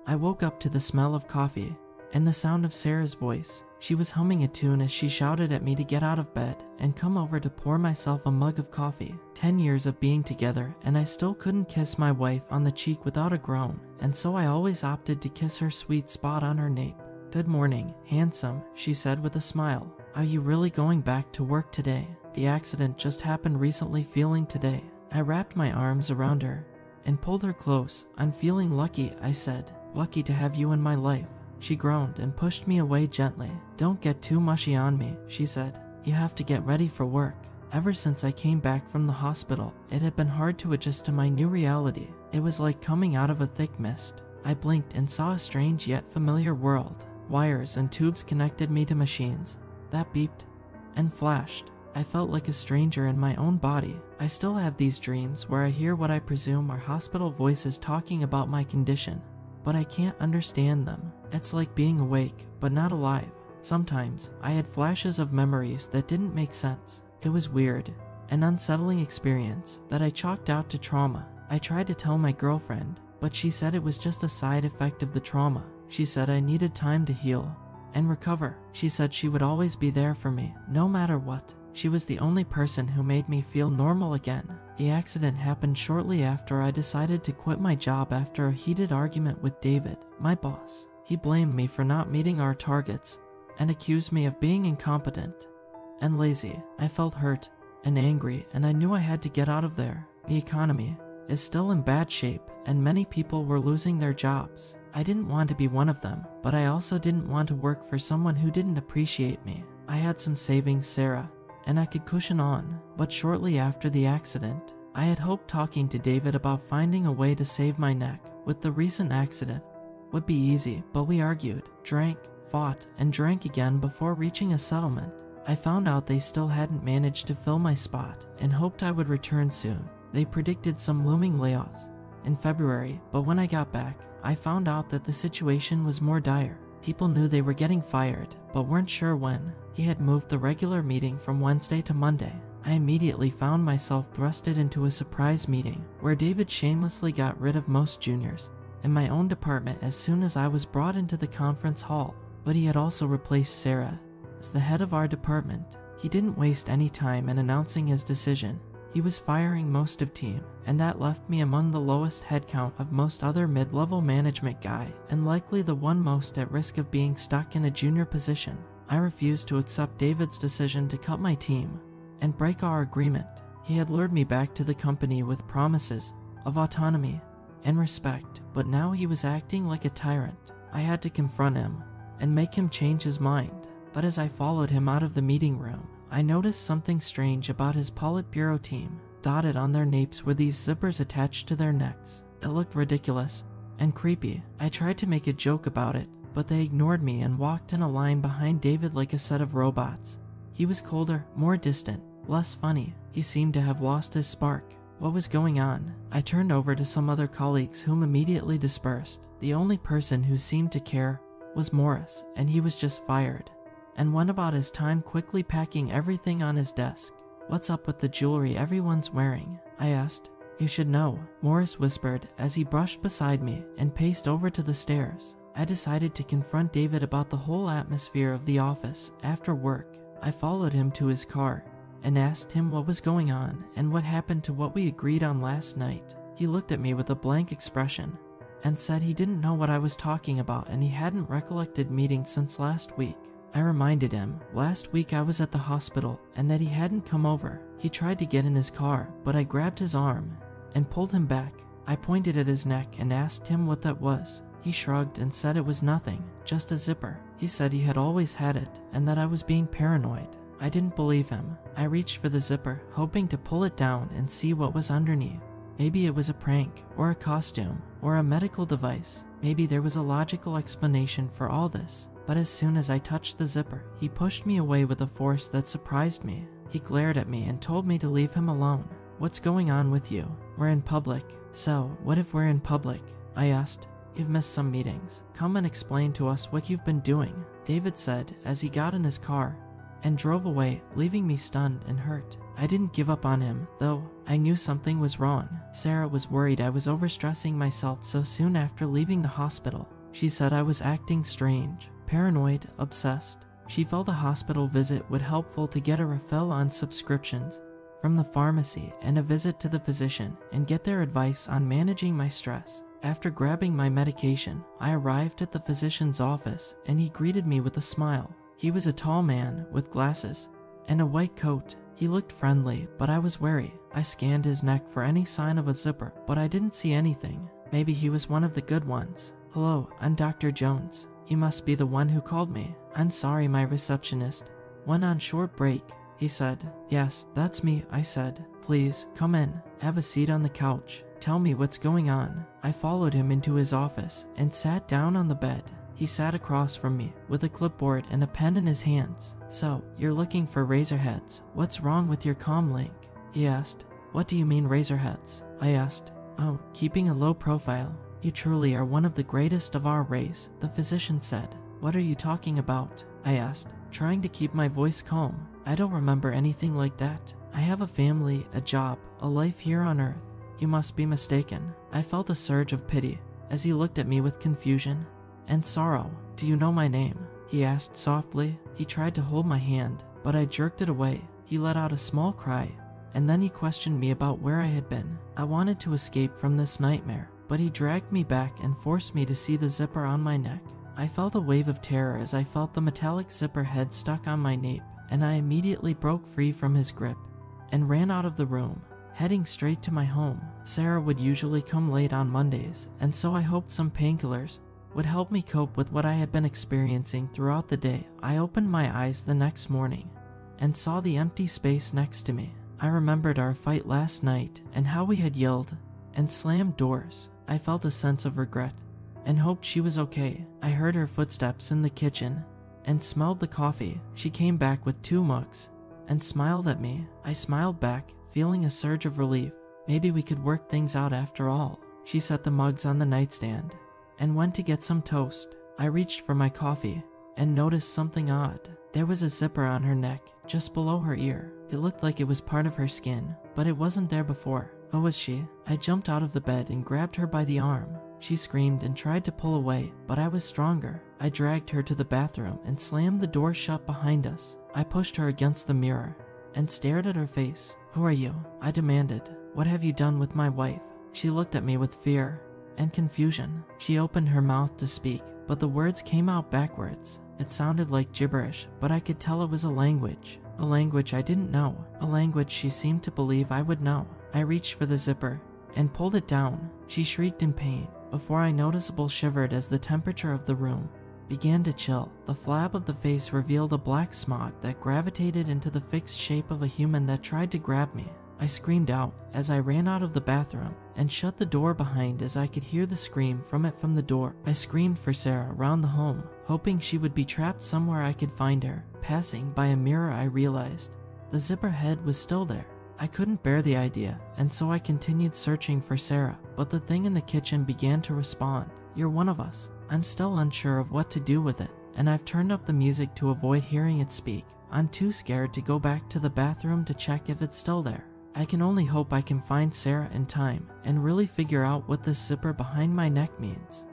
I woke up to the smell of coffee and the sound of Sarah's voice. She was humming a tune as she shouted at me to get out of bed and come over to pour myself a mug of coffee. 10 years of being together, and I still couldn't kiss my wife on the cheek without a groan, and so I always opted to kiss her sweet spot on her nape. "Good morning, handsome," she said with a smile. "Are you really going back to work today? The accident just happened recently, feeling today." I wrapped my arms around her and pulled her close. "I'm feeling lucky," I said. "Lucky to have you in my life." She groaned and pushed me away gently. "Don't get too mushy on me," she said. "You have to get ready for work." Ever since I came back from the hospital, it had been hard to adjust to my new reality. It was like coming out of a thick mist. I blinked and saw a strange yet familiar world. Wires and tubes connected me to machines that beeped and flashed. I felt like a stranger in my own body. I still have these dreams where I hear what I presume are hospital voices talking about my condition, but I can't understand them. It's like being awake, but not alive. Sometimes, I had flashes of memories that didn't make sense. It was weird, an unsettling experience that I chalked out to trauma. I tried to tell my girlfriend, but she said it was just a side effect of the trauma. She said I needed time to heal and recover. She said she would always be there for me, no matter what. She was the only person who made me feel normal again. The accident happened shortly after I decided to quit my job after a heated argument with David, my boss. He blamed me for not meeting our targets and accused me of being incompetent and lazy. I felt hurt and angry, and I knew I had to get out of there. The economy is still in bad shape, and many people were losing their jobs. I didn't want to be one of them, but I also didn't want to work for someone who didn't appreciate me. I had some savings, Sarah, and I could cushion on, but shortly after the accident, I had hoped talking to David about finding a way to save my neck with the recent accident would be easy, but we argued, drank, fought, and drank again before reaching a settlement. I found out they still hadn't managed to fill my spot and hoped I would return soon. They predicted some looming layoffs in February, but when I got back, I found out that the situation was more dire. People knew they were getting fired, but weren't sure when. He had moved the regular meeting from Wednesday to Monday. I immediately found myself thrusted into a surprise meeting where David shamelessly got rid of most juniors in my own department as soon as I was brought into the conference hall. But he had also replaced Sarah as the head of our department. He didn't waste any time in announcing his decision. He was firing most of team, and that left me among the lowest headcount of most other mid-level management guy, and likely the one most at risk of being stuck in a junior position. I refused to accept David's decision to cut my team and break our agreement. He had lured me back to the company with promises of autonomy and respect, but now he was acting like a tyrant. I had to confront him and make him change his mind. But as I followed him out of the meeting room, I noticed something strange about his Politburo team. Dotted on their napes were these zippers attached to their necks. It looked ridiculous and creepy. I tried to make a joke about it, but they ignored me and walked in a line behind David like a set of robots. He was colder, more distant, less funny. He seemed to have lost his spark. What was going on? I turned over to some other colleagues whom immediately dispersed. The only person who seemed to care was Morris, and he was just fired and went about his time quickly packing everything on his desk. "What's up with the jewelry everyone's wearing?" I asked. "You should know," Morris whispered as he brushed beside me and paced over to the stairs. I decided to confront David about the whole atmosphere of the office after work. I followed him to his car and asked him what was going on and what happened to what we agreed on last night. He looked at me with a blank expression and said he didn't know what I was talking about and he hadn't recollected meetings since last week. I reminded him last week I was at the hospital and that he hadn't come over. He tried to get in his car, but I grabbed his arm and pulled him back. I pointed at his neck and asked him what that was. He shrugged and said it was nothing, just a zipper. He said he had always had it and that I was being paranoid. I didn't believe him. I reached for the zipper, hoping to pull it down and see what was underneath. Maybe it was a prank, or a costume, or a medical device. Maybe there was a logical explanation for all this. But as soon as I touched the zipper, he pushed me away with a force that surprised me. He glared at me and told me to leave him alone. "What's going on with you? We're in public." "So, what if we're in public?" I asked. "You've missed some meetings. Come and explain to us what you've been doing," David said as he got in his car and drove away, leaving me stunned and hurt. I didn't give up on him, though. I knew something was wrong. Sarah was worried I was overstressing myself so soon after leaving the hospital. She said I was acting strange, paranoid, obsessed. She felt a hospital visit would helpful to get a refill on subscriptions from the pharmacy and a visit to the physician and get their advice on managing my stress. After grabbing my medication, I arrived at the physician's office and he greeted me with a smile. He was a tall man with glasses and a white coat. He looked friendly, but I was wary. I scanned his neck for any sign of a zipper, but I didn't see anything. Maybe he was one of the good ones. "Hello, I'm Dr. Jones. He must be the one who called me. I'm sorry my receptionist went on short break," he said. "Yes, that's me," I said. "Please, come in. Have a seat on the couch. Tell me what's going on." I followed him into his office and sat down on the bed. He sat across from me with a clipboard and a pen in his hands. "So, you're looking for razorheads. What's wrong with your comm link?" he asked. "What do you mean razorheads?" I asked. "Oh, keeping a low profile. You truly are one of the greatest of our race," the physician said. "What are you talking about?" I asked, trying to keep my voice calm. "I don't remember anything like that. I have a family, a job, a life here on Earth. You must be mistaken." I felt a surge of pity as he looked at me with confusion and sorrow. "Do you know my name?" he asked softly. He tried to hold my hand, but I jerked it away. He let out a small cry, and then he questioned me about where I had been. I wanted to escape from this nightmare, but he dragged me back and forced me to see the zipper on my neck. I felt a wave of terror as I felt the metallic zipper head stuck on my nape, and I immediately broke free from his grip and ran out of the room, heading straight to my home. Sarah would usually come late on Mondays, and so I hoped some painkillers would help me cope with what I had been experiencing throughout the day. I opened my eyes the next morning and saw the empty space next to me. I remembered our fight last night and how we had yelled and slammed doors. I felt a sense of regret and hoped she was okay. I heard her footsteps in the kitchen and smelled the coffee. She came back with 2 mugs and smiled at me. I smiled back, feeling a surge of relief. Maybe we could work things out after all. She set the mugs on the nightstand and went to get some toast. I reached for my coffee and noticed something odd. There was a zipper on her neck, just below her ear. It looked like it was part of her skin, but it wasn't there before. Who was she? I jumped out of the bed and grabbed her by the arm. She screamed and tried to pull away, but I was stronger. I dragged her to the bathroom and slammed the door shut behind us. I pushed her against the mirror and stared at her face. "Who are you?" I demanded. "What have you done with my wife?" She looked at me with fear and confusion. She opened her mouth to speak, but the words came out backwards. It sounded like gibberish, but I could tell it was a language I didn't know, a language she seemed to believe I would know. I reached for the zipper and pulled it down. She shrieked in pain before I noticeably shivered as the temperature of the room began to chill. The flab of the face revealed a black smog that gravitated into the fixed shape of a human that tried to grab me. I screamed out as I ran out of the bathroom and shut the door behind as I could hear the scream from the door. I screamed for Sarah around the home, hoping she would be trapped somewhere I could find her. Passing by a mirror, I realized the zipper head was still there. I couldn't bear the idea, and so I continued searching for Sarah, but the thing in the kitchen began to respond. "You're one of us." I'm still unsure of what to do with it, and I've turned up the music to avoid hearing it speak. I'm too scared to go back to the bathroom to check if it's still there. I can only hope I can find Sarah in time and really figure out what this zipper behind my neck means.